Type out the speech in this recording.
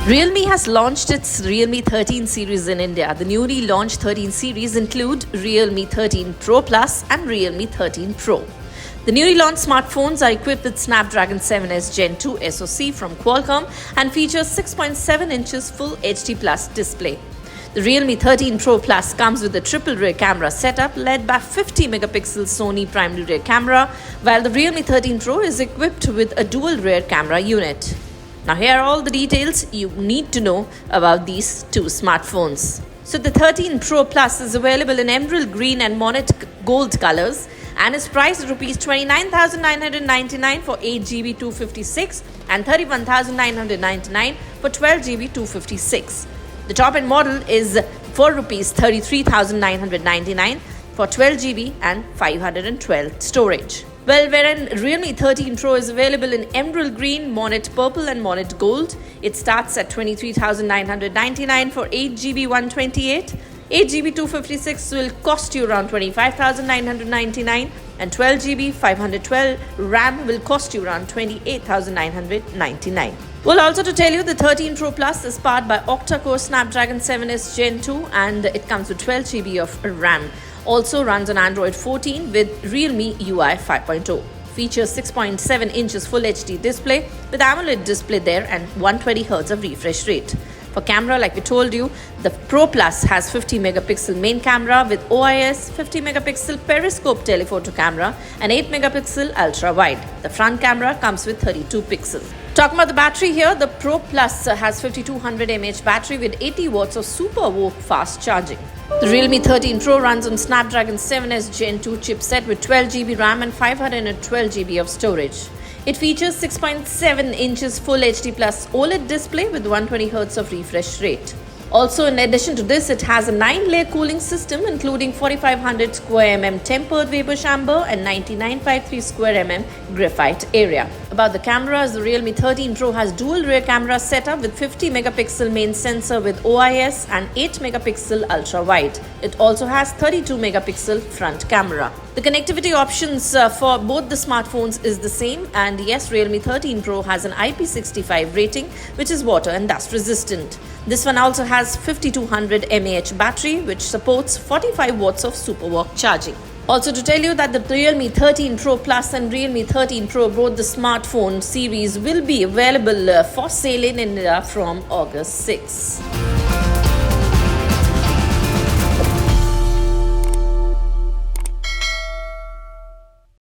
Realme has launched its Realme 13 series in India. The newly launched 13 series include Realme 13 Pro Plus and Realme 13 Pro. The newly launched smartphones are equipped with Snapdragon 7S Gen 2 SoC from Qualcomm and features 6.7 inches Full HD Plus display. The Realme 13 Pro Plus comes with a triple rear camera setup led by 50 megapixel Sony primary rear camera, while the Realme 13 Pro is equipped with a dual rear camera unit. Now here are all the details you need to know about these two smartphones. So the 13 Pro Plus is available in emerald green and monet gold colors and is priced at Rs 29,999 for 8GB 256 and 31,999 for 12GB 256. The top-end model is for Rs 33,999 for 12GB and 512 storage. Well, wherein Realme 13 Pro is available in emerald green, monet purple and monet gold. It starts at 23,999 for 8GB 128. 8GB 256 will cost you around 25,999 and 12GB 512 RAM will cost you around 28,999. Well, also to tell you, the 13 Pro Plus is powered by octa-core Snapdragon 7S Gen 2 and it comes with 12GB of RAM. Also runs on Android 14 with Realme UI 5.0. Features 6.7 inches Full HD display with AMOLED display there and 120Hz of refresh rate. For camera, like we told you, the Pro Plus has 50 megapixel main camera with OIS, 50 megapixel periscope telephoto camera and 8 megapixel ultra wide. The front camera comes with 32 pixels. Talking about the battery here, the Pro Plus has 5200 mAh battery with 80 watts of super fast charging. The Realme 13 Pro runs on Snapdragon 7S Gen 2 chipset with 12GB RAM and 512GB of storage. It features 6.7 inches Full HD Plus OLED display with 120Hz of refresh rate. Also, in addition to this, it has a 9-layer cooling system including 4500 square mm tempered vapor chamber and 9953 square mm graphite area. About the cameras, the Realme 13 Pro has dual rear camera setup with 50 megapixel main sensor with OIS and 8 megapixel ultra wide. It also has 32 megapixel front camera. The connectivity options for both the smartphones is the same, and yes, Realme 13 Pro has an IP65 rating which is water and dust resistant. This one also has 5200 mAh battery which supports 45 watts of superwalk charging. Also to tell you that the Realme 13 Pro Plus and Realme 13 Pro, both the smartphone series, will be available for sale in India from August 6.